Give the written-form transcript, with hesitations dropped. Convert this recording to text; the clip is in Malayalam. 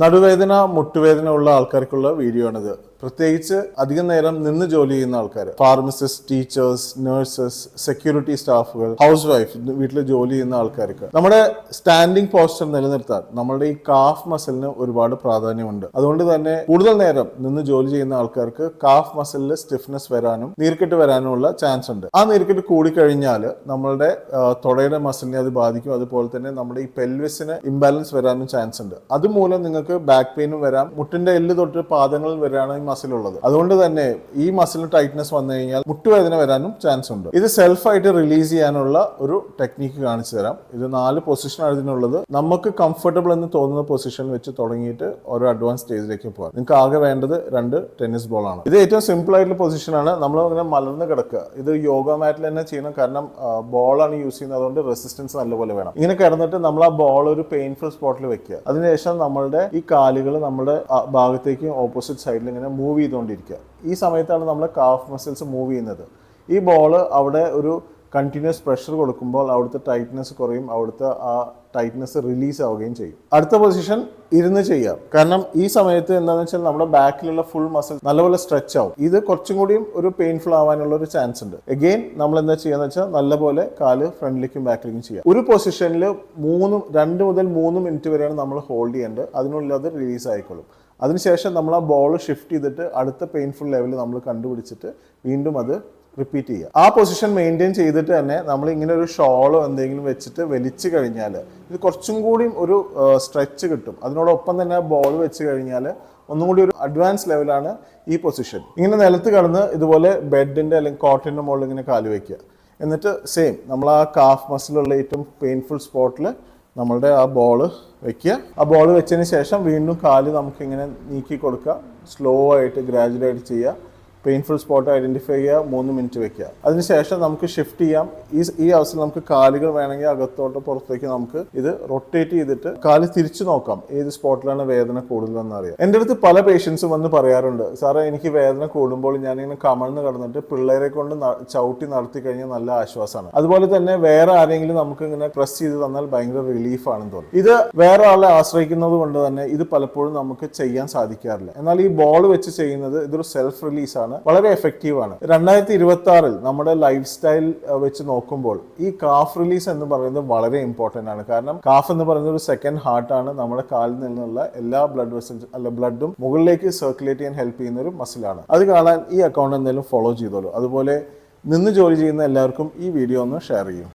നടുവേദന മുട്ടുവേദന ഉള്ള ആൾക്കാർക്കുള്ള വീഡിയോ ആണിത്. പ്രത്യേകിച്ച് അധികം നേരം നിന്ന് ജോലി ചെയ്യുന്ന ആൾക്കാർ, ഫാർമസിസ്റ്റ്, ടീച്ചേഴ്സ്, നഴ്സസ്, സെക്യൂരിറ്റി സ്റ്റാഫുകൾ, ഹൗസ് വൈഫ്, വീട്ടിൽ ജോലി ചെയ്യുന്ന ആൾക്കാർക്ക് നമ്മുടെ സ്റ്റാൻഡിംഗ് പോസ്ചർ നിലനിർത്താൻ നമ്മളുടെ ഈ കാഫ് മസിലിന് ഒരുപാട് പ്രാധാന്യമുണ്ട്. അതുകൊണ്ട് തന്നെ കൂടുതൽ നേരം നിന്ന് ജോലി ചെയ്യുന്ന ആൾക്കാർക്ക് കാഫ് മസിലിൽ സ്റ്റിഫ്നെസ് വരാനും നീർക്കെട്ട് വരാനുമുള്ള ചാൻസ് ഉണ്ട്. ആ നീർക്കെട്ട് കൂടിക്കഴിഞ്ഞാൽ നമ്മളുടെ തൊടയുടെ മസിലിനെ അത് ബാധിക്കും. അതുപോലെ തന്നെ നമ്മുടെ ഈ പെൽവിസിന് ഇംബാലൻസ് വരാനും ചാൻസ് ഉണ്ട്. അതുമൂലം നിങ്ങൾക്ക് ബാക്ക് പെയിനും വരാം, മുട്ടിന്റെ എല്ല് തൊട്ട് പാദങ്ങളിൽ വരാണ് ഈ മസിൽ ഉള്ളത്. അതുകൊണ്ട് തന്നെ ഈ മസിലിന് ടൈറ്റ്നസ് വന്നു കഴിഞ്ഞാൽ മുട്ടുവേദന വരാനും ചാൻസ് ഉണ്ട്. ഇത് സെൽഫായിട്ട് റിലീസ് ചെയ്യാനുള്ള ഒരു ടെക്നിക്ക് കാണിച്ചു തരാം. ഇത് 4 പൊസിഷനാണ് ഇതിനുള്ളത്. നമുക്ക് കംഫർട്ടബിൾ എന്ന് തോന്നുന്ന പൊസിഷനിൽ വെച്ച് തുടങ്ങിയിട്ട് ഓരോ അഡ്വാൻസ് സ്റ്റേജിലേക്ക് പോകാം. നിങ്ങൾക്ക് ആകെ വേണ്ടത് 2 ടെന്നീസ് ബോൾ ആണ്. ഇത് ഏറ്റവും സിമ്പിൾ ആയിട്ടുള്ള പൊസിഷനാണ്. നമ്മൾ ഇങ്ങനെ മലർന്ന് കിടക്കുക. ഇത് യോഗ മാറ്റിൽ തന്നെ ചെയ്യണം, കാരണം ബോളാണ് യൂസ് ചെയ്യുന്നത്. അതുകൊണ്ട് റെസിസ്റ്റൻസ് നല്ലപോലെ വേണം. ഇങ്ങനെ കിടന്നിട്ട് നമ്മൾ ആ ബോൾ ഒരു പെയിൻഫുൾ സ്പോട്ടിൽ വെക്കുക. അതിനുശേഷം നമ്മളുടെ ഈ കാലുകൾ നമ്മുടെ ഭാഗത്തേക്ക് ഓപ്പോസിറ്റ് സൈഡിൽ ഇങ്ങനെ മൂവ് ചെയ്തുകൊണ്ടിരിക്കുക. ഈ സമയത്താണ് നമ്മൾ കാഫ് മസിൽസ് മൂവ് ചെയ്യുന്നത്. ഈ ബോൾ അവിടെ ഒരു കണ്ടിന്യൂസ് പ്രഷർ കൊടുക്കുമ്പോൾ അവിടുത്തെ ടൈറ്റ്നസ് കുറയും, അവിടുത്തെ ആ ടൈറ്റ്നസ് റിലീസ് ആവുകയും ചെയ്യും. അടുത്ത പൊസിഷൻ ഇരുന്ന് ചെയ്യാം. കാരണം ഈ സമയത്ത് എന്താണെന്ന് വെച്ചാൽ നമ്മുടെ ബാക്കിലുള്ള ഫുൾ മസിൽ നല്ലപോലെ സ്ട്രെച്ച് ആവും. ഇത് കുറച്ചും കൂടിയും ഒരു പെയിൻഫുൾ ആവാനുള്ള ഒരു ചാൻസ് ഉണ്ട്. എഗെയിൻ നമ്മൾ എന്താ ചെയ്യാന്ന് വെച്ചാൽ നല്ലപോലെ കാല് ഫ്രണ്ടിലേക്കും ബാക്കിലേക്കും ചെയ്യാം. ഒരു പൊസിഷനിൽ 2 മുതൽ 3 മിനിറ്റ് വരെയാണ് നമ്മൾ ഹോൾഡ് ചെയ്യേണ്ടത്. അതിനുള്ളിൽ അത് റിലീസ് ആയിക്കോളും. അതിനുശേഷം നമ്മൾ ആ ബോൾ ഷിഫ്റ്റ് ചെയ്തിട്ട് അടുത്ത പെയിൻഫുൾ ലെവൽ നമ്മൾ കണ്ടുപിടിച്ചിട്ട് വീണ്ടും അത് റിപ്പീറ്റ് ചെയ്യുക. ആ പൊസിഷൻ മെയിൻറ്റെയിൻ ചെയ്തിട്ട് തന്നെ നമ്മൾ ഇങ്ങനെ ഒരു ഷോളോ എന്തെങ്കിലും വെച്ചിട്ട് വലിച്ചു കഴിഞ്ഞാൽ ഇത് കുറച്ചും കൂടി ഒരു സ്ട്രെച്ച് കിട്ടും. അതിനോടൊപ്പം തന്നെ ബോൾ വെച്ച് കഴിഞ്ഞാൽ ഒന്നും കൂടി ഒരു അഡ്വാൻസ് ലെവലാണ് ഈ പൊസിഷൻ. ഇങ്ങനെ നിലത്ത് കടന്ന് ഇതുപോലെ ബെഡിൻ്റെ അല്ലെങ്കിൽ കോട്ടിൻ്റെ മുകളിൽ ഇങ്ങനെ കാല് വയ്ക്കുക. എന്നിട്ട് സെയിം നമ്മൾ ആ കാഫ് മസിലുള്ള ഏറ്റവും പെയിൻഫുൾ സ്പോട്ടിൽ നമ്മളുടെ ആ ബോള് വെക്കുക. ആ ബോൾ വെച്ചതിന് ശേഷം വീണ്ടും കാല് നമുക്കിങ്ങനെ നീക്കി കൊടുക്കുക. സ്ലോ ആയിട്ട് ഗ്രാജുവലായിട്ട് ചെയ്യുക. പെയിൻഫുൾ സ്പോട്ട് ഐഡന്റിഫൈ ചെയ്യുക. 3 മിനിറ്റ് വെക്കുക. അതിനുശേഷം നമുക്ക് ഷിഫ്റ്റ് ചെയ്യാം. ഈ അവസരം നമുക്ക് കാലുകൾ വേണമെങ്കിൽ അകത്തോട്ട് പുറത്തേക്ക് നമുക്ക് ഇത് റൊട്ടേറ്റ് ചെയ്തിട്ട് കാല് തിരിച്ചു നോക്കാം, ഏത് സ്പോട്ടിലാണ് വേദന കൂടുതലെന്ന് അറിയാം. എൻ്റെ അടുത്ത് പല പേഷ്യൻസും വന്ന് പറയാറുണ്ട്, സാറേ എനിക്ക് വേദന കൂടുമ്പോൾ ഞാനിങ്ങനെ കമഴ്ന്ന് കിടന്നിട്ട് പിള്ളേരെ കൊണ്ട് ചവിട്ടി നടത്തി കഴിഞ്ഞാൽ നല്ല ആശ്വാസമാണ്. അതുപോലെ തന്നെ വേറെ ആരെങ്കിലും നമുക്ക് ഇങ്ങനെ പ്രസ് ചെയ്ത് തന്നാൽ ഭയങ്കര റിലീഫ് ആണെന്ന് തോന്നും. ഇത് വേറെ ആളെ ആശ്രയിക്കുന്നത് കൊണ്ട് തന്നെ ഇത് പലപ്പോഴും നമുക്ക് ചെയ്യാൻ സാധിക്കാറില്ല. എന്നാൽ ഈ ബോൾ വെച്ച് ചെയ്യുന്നത് ഇതൊരു സെൽഫ് റിലീസ് ആണ്, വളരെ എഫക്റ്റീവ് ആണ്. 2026 നമ്മുടെ ലൈഫ് സ്റ്റൈൽ വെച്ച് നോക്കുമ്പോൾ ഈ കാഫ് റിലീസ് എന്ന് പറയുന്നത് വളരെ ഇമ്പോർട്ടന്റ് ആണ്. കാരണം കാഫ് എന്ന് പറയുന്നത് ഒരു സെക്കൻഡ് ഹാർട്ട് ആണ്. നമ്മുടെ കാലിൽ നിന്നുള്ള എല്ലാ ബ്ലഡും മുകളിലേക്ക് സർക്കുലേറ്റ് ചെയ്യാൻ ഹെൽപ്പ് ചെയ്യുന്ന ഒരു മസിലാണ്. അത് കാണാൻ ഈ അക്കൗണ്ട് എന്തായാലും ഫോളോ ചെയ്തോളൂ. അതുപോലെ നിന്ന് ജോലി ചെയ്യുന്ന എല്ലാവർക്കും ഈ വീഡിയോ ഒന്ന് ഷെയർ ചെയ്യും.